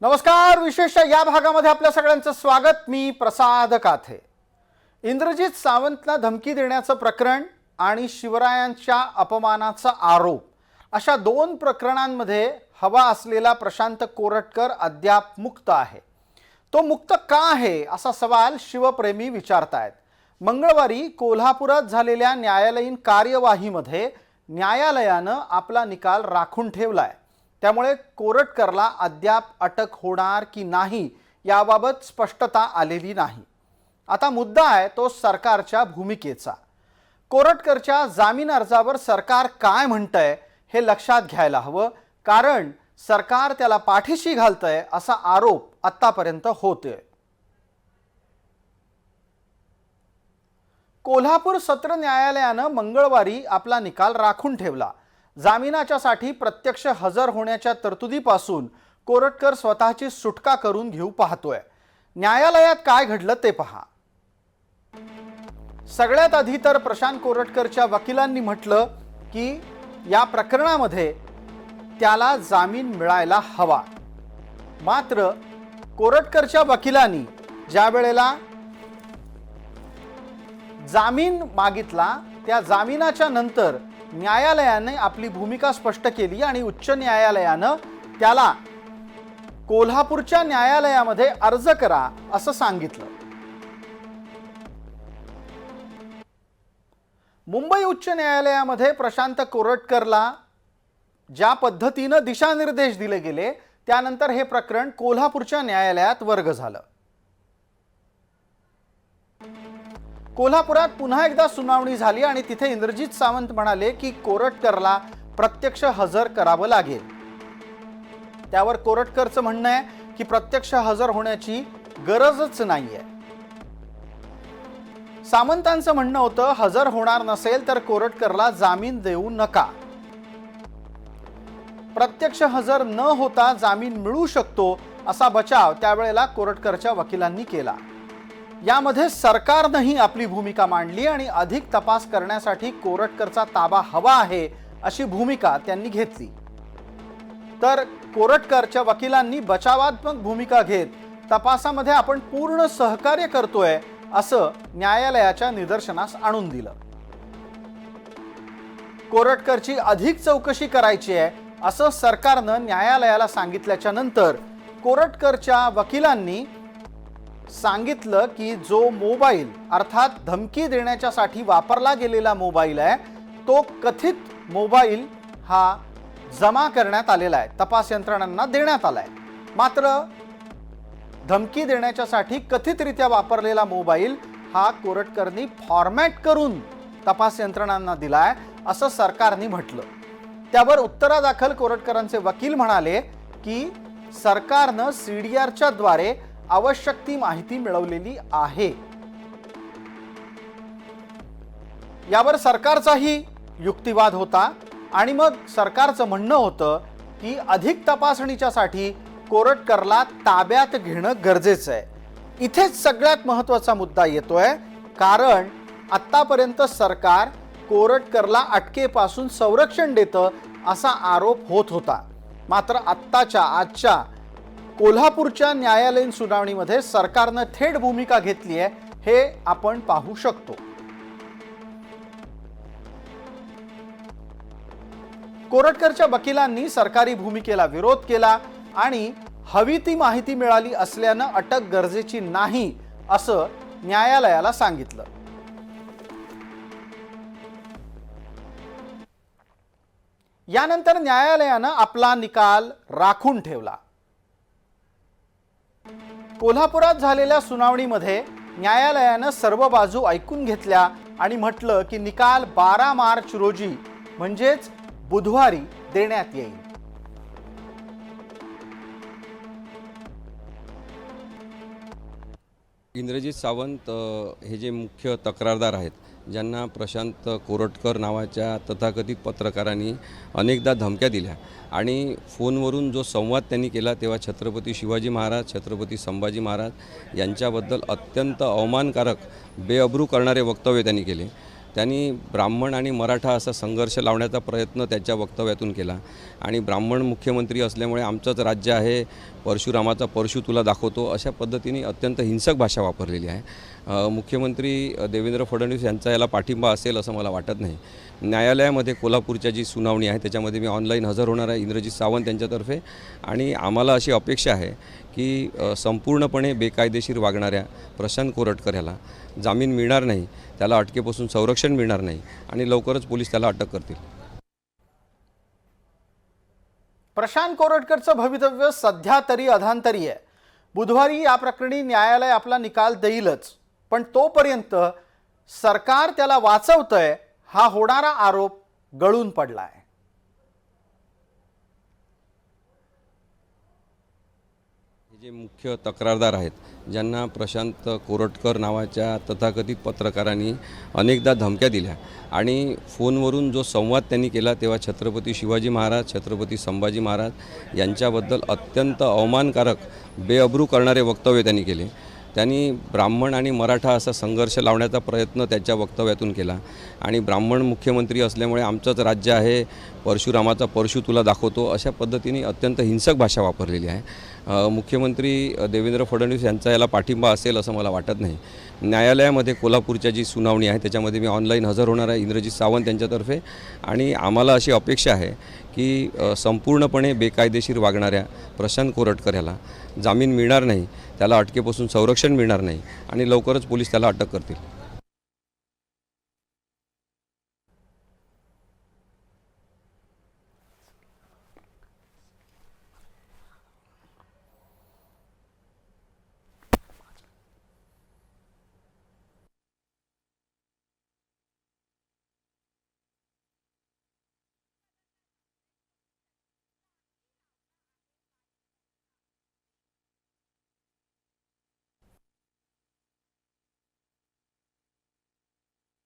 नमस्कार. विशेष या भागामध्ये आपल्या सगळ्यांचं स्वागत. मी प्रसाद काथे. इंद्रजित सावंतला धमकी देण्याचं प्रकरण आणि शिवरायांच्या अपमानाचा आरोप अशा दोन प्रकरणांमध्ये हवा असलेला प्रशांत कोरटकर अद्याप मुक्त आहे. तो मुक्त का आहे असा सवाल शिवप्रेमी विचारतायत. मंगळवारी कोल्हापुरात झालेल्या न्यायालयीन कार्यवाहीमध्ये न्यायालयानं आपला निकाल राखून ठेवलाय. त्यामुळे कोरटकरला अद्याप अटक होणार की नाही याबाबत स्पष्टता आलेली नाही. आता मुद्दा आहे तो सरकारच्या भूमिकेचा. कोरटकरच्या जामीन अर्जावर सरकार काय म्हणतंय हे लक्षात घ्यायला हवं, कारण सरकार त्याला पाठीशी घालतंय असा आरोप आतापर्यंत होतोय. कोल्हापूर सत्र न्यायालयानं मंगळवारी आपला निकाल राखून ठेवला. जामिनाच्यासाठी प्रत्यक्ष हजर होण्याच्या तरतुदीपासून कोरटकर स्वतःची सुटका करून घेऊ पाहतोय. न्यायालयात काय घडलं ते पहा. सगळ्यात आधी तर प्रशांत कोरटकरच्या वकिलांनी म्हटलं की या प्रकरणामध्ये त्याला जामीन मिळायला हवा. मात्र कोरटकरच्या वकिलांनी ज्या वेळेला जामीन मागितला त्या जामिनाच्या नंतर न्यायालयाने आपली भूमिका स्पष्ट केली आणि उच्च न्यायालयानं त्याला कोल्हापूरच्या न्यायालयामध्ये अर्ज करा असं सांगितलं. मुंबई उच्च न्यायालयामध्ये प्रशांत कोरटकरला ज्या पद्धतीनं दिशानिर्देश दिले गेले त्यानंतर हे प्रकरण कोल्हापूरच्या न्यायालयात वर्ग झालं. कोल्हापुरात पुन्हा एकदा सुनावणी झाली आणि तिथे इंद्रजित सावंत म्हणाले की कोरटकरला प्रत्यक्ष हजर करावं लागेल. त्यावर कोरटकरचं म्हणणं आहे की प्रत्यक्ष हजर होण्याची गरजच नाहीये. सामंतांचं म्हणणं होतं हजर होणार नसेल तर कोरटकरला जामीन देऊ नका. प्रत्यक्ष हजर न होता जामीन मिळू शकतो असा बचाव त्यावेळेला कोरटकरच्या वकिलांनी केला. यामध्ये सरकारनंही आपली भूमिका मांडली आणि अधिक तपास करण्यासाठी कोरटकरचा ताबा हवा आहे अशी भूमिका त्यांनी घेतली. तर कोरटकरच्या वकिलांनी बचावात्मक भूमिका घेत तपासामध्ये आपण पूर्ण सहकार्य करतोय असं न्यायालयाच्या निदर्शनास आणून दिलं. कोरटकरची अधिक चौकशी करायची आहे असं सरकारनं न्यायालयाला सांगितल्याच्या नंतर कोरटकरच्या वकिलांनी सांगितलं की जो मोबाईल अर्थात धमकी देण्याच्यासाठी वापरला गेलेला मोबाईल आहे तो कथित मोबाईल हा जमा करण्यात आलेला आहे, तपास यंत्रणांना देण्यात आलाय. मात्र धमकी देण्याच्यासाठी कथितरित्या वापरलेला मोबाईल हा कोरटकरनी फॉर्मॅट करून तपास यंत्रणांना दिलाय असं सरकारने म्हटलं. त्यावर उत्तरादाखल कोरटकरांचे वकील म्हणाले की सरकारनं सीडीआरच्या द्वारे आवश्यक ती माहिती मिळवलेली आहे. यावर सरकारचाही युक्तिवाद होता आणि मग सरकारचं म्हणणं होतं की अधिक तपासणीच्यासाठी कोरटकरला ताब्यात घेणं गरजेचं आहे. इथेच सगळ्यात महत्त्वाचा मुद्दा येतोय, कारण आतापर्यंत सरकार कोरटकरला अटकेपासून संरक्षण देतं असा आरोप होत होता. मात्र आजच्या कोल्हापूरच्या न्यायालयीन सुनावणीमध्ये सरकारनं थेट भूमिका घेतली आहे हे आपण पाहू शकतो. कोरटकरच्या वकिलांनी सरकारी भूमिकेला विरोध केला आणि हवी ती माहिती मिळाली असल्यानं अटक गरजेची नाही असं न्यायालयाला सांगितलं. यानंतर न्यायालयानं आपला निकाल राखून ठेवला. कोल्हापुरात झालेल्या सुनावणीमध्ये न्यायालयानं सर्व बाजू ऐकून घेतल्या आणि म्हटलं की निकाल 12 मार्च रोजी म्हणजेच बुधवारी देण्यात येईल. इंद्रजित सावंत हे जे मुख्य तक्रारदार आहेत, ज्यांना प्रशांत कोरटकर नावाच्या तथाकथित पत्रकारांनी अनेकदा धमक्या दिल्या आणि फोनवरून जो संवाद त्यांनी केला तेव्हा छत्रपती शिवाजी महाराज, छत्रपती संभाजी महाराज यांच्याबद्दल अत्यंत अवमानकारक, बेअब्रू करणारे वक्तव्य त्यांनी केले. त्यांनी ब्राह्मण आणि मराठा असा संघर्ष लावण्याचा प्रयत्न त्याच्या वक्तव्यातून केला आणि ब्राह्मण मुख्यमंत्री असल्यामुळे आमचंच राज्य आहे, परशुरामाचा परशु तुला दाखवतो, अशा पद्धतीने अत्यंत हिंसक भाषा वापरलेली आहे. मुख्यमंत्री देवेंद्र फडणवीस यांचा याला पाठिंबा असेल असं मला वाटत नाही. न्यायालयामध्ये कोल्हापूरच्या जी सुनावणी आहे त्याच्यामध्ये मी ऑनलाईन हजर होणार आहे इंद्रजित सावंत यांच्यातर्फे, आणि आम्हाला अशी अपेक्षा आहे की संपूर्णपणे बेकायदेशीर वागणाऱ्या प्रशांत कोरटकर याला जामीन मिळणार नाही, त्याला अटकेपासून संरक्षण मिळणार नाही आणि लवकरच पोलीस त्याला अटक करतील. प्रशांत कोरटकरचं भवितव्य सध्या तरी अधांतरी आहे. बुधवारी या प्रकरणी न्यायालय आपला निकाल देईलच, पण तोपर्यंत सरकार त्याला वाचवतंय हा होणारा आरोप गळून पडलाय. जे मुख्य तक्रारदार आहेत, ज्यांना प्रशांत कोरटकर नावाच्या तथाकथित पत्रकारांनी अनेकदा धमक्या दिल्या आणि फोनवरून जो संवाद त्यांनी केला तेव्हा छत्रपती शिवाजी महाराज, छत्रपती संभाजी महाराज यांच्याबद्दल अत्यंत अवमानकारक, बेअब्रू करणारे वक्तव्य त्यांनी केले. त्यांनी ब्राह्मण आणि मराठा असा संघर्ष लावण्याचा प्रयत्न त्याच्या वक्तव्यातून केला आणि ब्राह्मण मुख्यमंत्री असल्यामुळे आमचंच राज्य आहे, परशुरामाचा परशु तुला दाखवतो, अशा पद्धतीने अत्यंत हिंसक भाषा वापरलेली आहे. मुख्यमंत्री देवेंद्र फडणवीस यांचा याला पाठिंबा असेल असं मला वाटत नाही. न्यायालयामध्ये कोल्हापूरच्या जी सुनावणी आहे त्याच्यामध्ये मी ऑनलाईन हजर होणार आहे इंद्रजित सावंत यांच्यातर्फे, आणि आम्हाला अशी अपेक्षा आहे की संपूर्णपणे बेकायदेशीर वागणाऱ्या प्रशांत कोरटकर याला जामीन मिळणार नाही, त्याला अटकेपासून संरक्षण मिळणार नाही आणि लवकरच पोलीस त्याला अटक करतील.